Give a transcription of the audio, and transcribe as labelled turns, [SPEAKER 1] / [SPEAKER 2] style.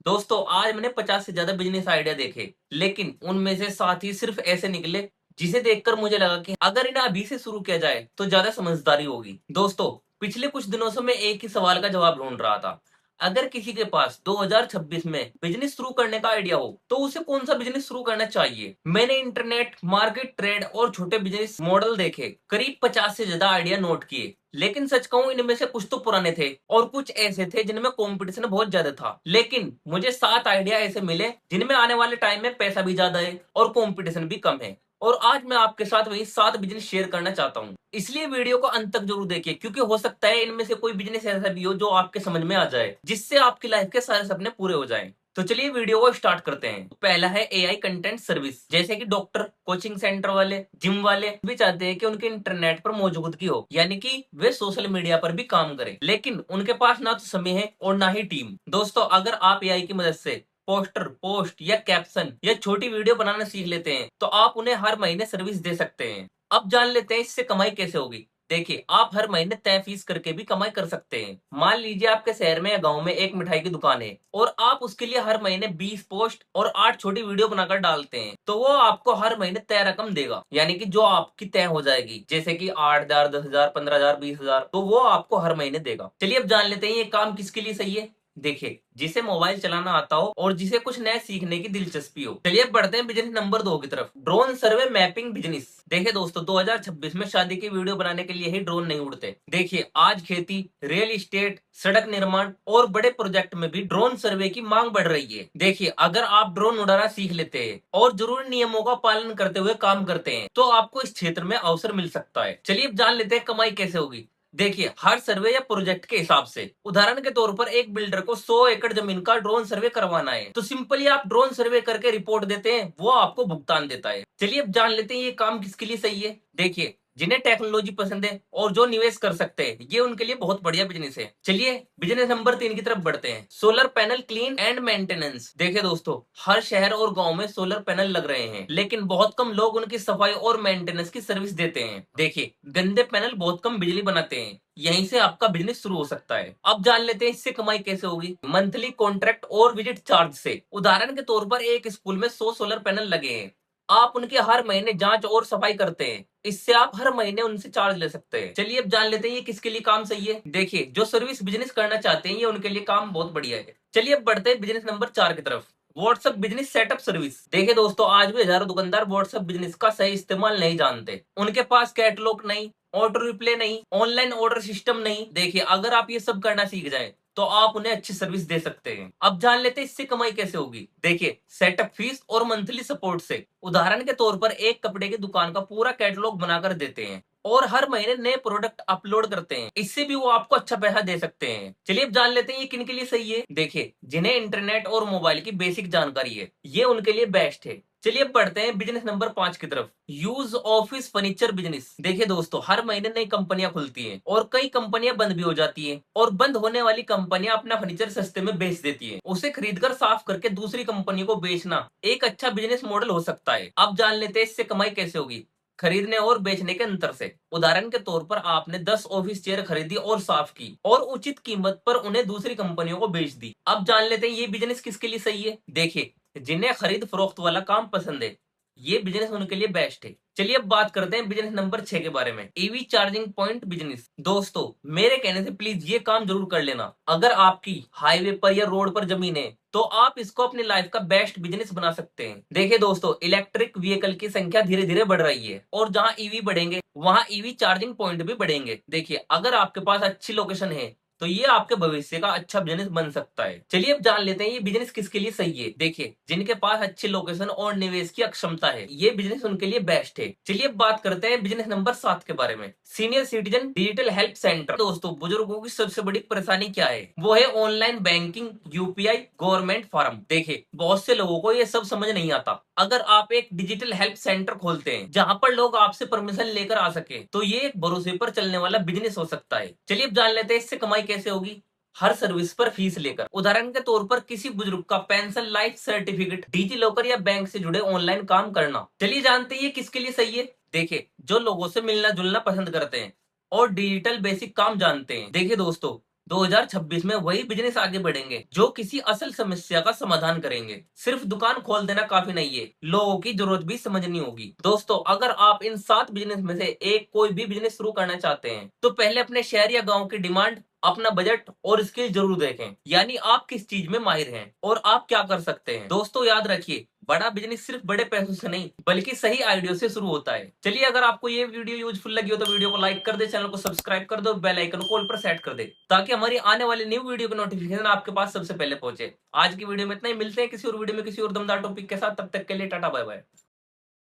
[SPEAKER 1] दोस्तों आज मैंने 50 से ज्यादा बिजनेस आइडिया देखे, लेकिन उनमें से साथ ही सिर्फ ऐसे निकले जिसे देखकर मुझे लगा कि अगर इन्हें अभी से शुरू किया जाए तो ज्यादा समझदारी होगी। दोस्तों पिछले कुछ दिनों से मैं एक ही सवाल का जवाब ढूंढ रहा था। अगर किसी के पास 2026 में बिजनेस शुरू करने का आइडिया हो तो उसे कौन सा बिजनेस शुरू करना चाहिए। मैंने इंटरनेट मार्केट ट्रेड और छोटे बिजनेस मॉडल देखे, करीब 50 से ज्यादा आइडिया नोट किए, लेकिन सच कहूं इनमें से कुछ तो पुराने थे और कुछ ऐसे थे जिनमें कंपटीशन बहुत ज्यादा था। लेकिन मुझे 7 आइडिया ऐसे मिले जिनमें आने वाले टाइम में पैसा भी ज्यादा है और कंपटीशन भी कम है। और आज मैं आपके साथ वही 7 बिजनेस शेयर करना चाहता हूं, इसलिए वीडियो को अंत तक जरूर देखिए, क्योंकि हो सकता है इनमें से कोई बिजनेस ऐसा भी हो जो आपके समझ में आ जाए, जिससे आपकी लाइफ के सारे सपने पूरे हो जाएं। तो चलिए वीडियो को स्टार्ट करते हैं। पहला है एआई कंटेंट सर्विस। जैसे कि डॉक्टर, कोचिंग सेंटर वाले, जिम वाले भी चाहते हैं कि उनके इंटरनेट पर मौजूदगी हो, यानी कि वे सोशल मीडिया पर भी काम करें, लेकिन उनके पास ना तो समय है और ना ही टीम। दोस्तों अगर आप एआई की मदद से पोस्टर, पोस्ट या कैप्शन या छोटी वीडियो बनाना सीख लेते हैं तो आप उन्हें हर महीने सर्विस दे सकते हैं। अब जान लेते हैं इससे कमाई कैसे होगी। देखिए आप हर महीने तय फीस करके भी कमाई कर सकते हैं। मान लीजिए आपके शहर में या गांव में एक मिठाई की दुकान है और आप उसके लिए हर महीने 20 पोस्ट और 8 छोटी वीडियो बनाकर डालते हैं, तो वो आपको हर महीने तय रकम देगा, यानी कि जो आपकी तय हो जाएगी, जैसे कि 8,000, 10,000, 15,000, 20,000, तो वो आपको हर महीने देगा। चलिए अब जान लेते हैं ये काम किसके लिए सही है। देखिए जिसे मोबाइल चलाना आता हो और जिसे कुछ नया सीखने की दिलचस्पी हो। चलिए अब बढ़ते हैं बिजनेस नंबर 2 की तरफ, ड्रोन सर्वे मैपिंग बिजनेस। देखिए दोस्तों 2026 में शादी की वीडियो बनाने के लिए ही ड्रोन नहीं उड़ते। देखिए आज खेती, रियल एस्टेट, सड़क निर्माण और बड़े प्रोजेक्ट में भी ड्रोन सर्वे की मांग बढ़ रही है। देखिए अगर आप ड्रोन उड़ाना सीख लेते हैं और जरूरी नियमों का पालन करते हुए काम करते हैं तो आपको इस क्षेत्र में अवसर मिल सकता है। चलिए अब जान लेते हैं कमाई कैसे होगी। देखिए हर सर्वे या प्रोजेक्ट के हिसाब से, उदाहरण के तौर पर एक बिल्डर को 100 एकड़ जमीन का ड्रोन सर्वे करवाना है, तो सिंपली आप ड्रोन सर्वे करके रिपोर्ट देते हैं, वो आपको भुगतान देता है। चलिए अब जान लेते हैं ये काम किसके लिए सही है। देखिए जिन्हें टेक्नोलॉजी पसंद है और जो निवेश कर सकते हैं, ये उनके लिए बहुत बढ़िया बिजनेस है। चलिए बिजनेस नंबर 3 की तरफ बढ़ते हैं, solar panel clean and maintenance. देखिए दोस्तों हर शहर और गांव में सोलर पैनल लग रहे हैं, लेकिन बहुत कम लोग उनकी सफाई और मेंटेनेंस की सर्विस देते हैं। देखिए गंदे पैनल बहुत कम बिजली बनाते हैं, यहीं से आपका बिजनेस शुरू हो सकता है। अब जान लेते हैं इससे कमाई कैसे होगी। मंथली कॉन्ट्रैक्ट और विजिट चार्ज से, उदाहरण के तौर पर एक स्कूल में 100 सोलर पैनल लगे हैं, आप उनके हर महीने जांच और सफाई करते हैं, इससे आप हर महीने उनसे चार्ज ले सकते हैं। चलिए अब जान लेते हैं ये किसके लिए काम सही है। देखिए जो सर्विस बिजनेस करना चाहते हैं ये उनके लिए काम बहुत बढ़िया है। चलिए अब बढ़ते हैं बिजनेस नंबर 4 की तरफ, व्हाट्सएप बिजनेस सेटअप सर्विस। देखिए दोस्तों आज भी हजारों दुकानदार व्हाट्सएप बिजनेस का सही इस्तेमाल नहीं जानते। उनके पास कैटलॉग नहीं, ऑर्डर रिप्ले नहीं, ऑनलाइन ऑर्डर सिस्टम नहीं। देखिए अगर आप ये सब करना सीख जाए तो आप उन्हें अच्छी सर्विस दे सकते हैं। अब जान लेते हैं इससे कमाई कैसे होगी। देखिए सेटअप फीस और मंथली सपोर्ट से, उदाहरण के तौर पर एक कपड़े की दुकान का पूरा कैटलॉग बनाकर देते हैं और हर महीने नए प्रोडक्ट अपलोड करते हैं, इससे भी वो आपको अच्छा पैसा दे सकते हैं। चलिए अब जान लेते हैं ये किन के लिए सही है। देखिए जिन्हें इंटरनेट और मोबाइल की बेसिक जानकारी है, ये उनके लिए बेस्ट है। चलिए अब बढ़ते हैं बिजनेस नंबर 5 की तरफ, यूज ऑफिस फर्नीचर बिजनेस। देखिए दोस्तों हर महीने नई कंपनियां खुलती हैं और कई कंपनियां बंद भी हो जाती हैं, और बंद होने वाली कंपनियां अपना फर्नीचर सस्ते में बेच देती हैं। उसे खरीदकर साफ करके दूसरी कंपनी को बेचना एक अच्छा बिजनेस मॉडल हो सकता है। अब जान लेते हैं इससे कमाई कैसे होगी, खरीदने और बेचने के अंतर से। उदाहरण के तौर पर आपने 10 ऑफिस चेयर खरीदी और साफ की और उचित कीमत पर उन्हें दूसरी कंपनियों को बेच दी। अब जान लेते हैं ये बिजनेस किसके लिए सही है। देखिए जिन्हें खरीद फरोख्त वाला काम पसंद है, ये बिजनेस उनके लिए बेस्ट है। चलिए अब बात करते हैं बिजनेस नंबर 6 के बारे में, ईवी चार्जिंग पॉइंट बिजनेस। दोस्तों मेरे कहने से प्लीज ये काम जरूर कर लेना। अगर आपकी हाईवे पर या रोड पर जमीन है तो आप इसको अपनी लाइफ का बेस्ट बिजनेस बना सकते हैं। देखिए दोस्तों इलेक्ट्रिक व्हीकल की संख्या धीरे धीरे बढ़ रही है और जहां ईवी बढ़ेंगे वहां ईवी चार्जिंग पॉइंट भी बढ़ेंगे। देखिए अगर आपके पास अच्छी लोकेशन है तो ये आपके भविष्य का अच्छा बिजनेस बन सकता है। चलिए अब जान लेते हैं ये बिजनेस किसके लिए सही है। देखिए जिनके पास अच्छी लोकेशन और निवेश की अक्षमता है, ये बिजनेस उनके लिए बेस्ट है। चलिए अब बात करते हैं बिजनेस नंबर 7 के बारे में, senior citizen digital help centre. दोस्तों बुजुर्गों की सबसे बड़ी परेशानी क्या है, वो है online banking, UPI, government form. देखिए बहुत से लोगों को ये सब समझ नहीं आता। अगर आप एक डिजिटल हेल्प सेंटर खोलते हैं जहां पर लोग आपसे परमिशन लेकर आ सके, तो ये एक भरोसे पर चलने वाला बिजनेस हो सकता है। चलिए अब जान लेते हैं इससे कमाई कैसे होगी। हर सर्विस पर फीस लेकर, उदाहरण के तौर पर किसी बुजुर्ग का pension, life certificate, digi locker या बैंक से जुड़े ऑनलाइन काम करना। चलिए जानते हैं ये किसके लिए सही है। देखिए जो लोगों से मिलना जुलना पसंद करते हैं और डिजिटल बेसिक काम जानते हैं। देखिए दोस्तों 2026 में वही बिजनेस आगे बढ़ेंगे जो किसी असल समस्या का समाधान करेंगे। सिर्फ दुकान खोल देना काफी नहीं है, लोगों की जरूरत भी समझनी होगी। दोस्तों, अगर आप इन 7 बिजनेस में से एक कोई भी बिजनेस शुरू करना चाहते हैं तो पहले अपने शहर या गांव की डिमांड, अपना बजट और स्किल जरूर देखें। यानी आप किस चीज में माहिर हैं और आप क्या कर सकते हैं। दोस्तों याद रखिए, बड़ा बिजनेस सिर्फ बड़े पैसों से नहीं बल्कि सही आइडिया से शुरू होता है। चलिए, अगर आपको ये वीडियो यूजफुल लगी हो तो वीडियो को लाइक कर दे, चैनल को सब्सक्राइब कर दो, बेल आइकन को ऑल पर सेट कर दे ताकि हमारी आने वाली न्यू वीडियो की नोटिफिकेशन आपके पास सबसे पहले पहुंचे। आज की वीडियो में इतना ही, मिलते हैं किसी और वीडियो में किसी और दमदार टॉपिक के साथ। तब तक के लिए टाटा बाय बाय।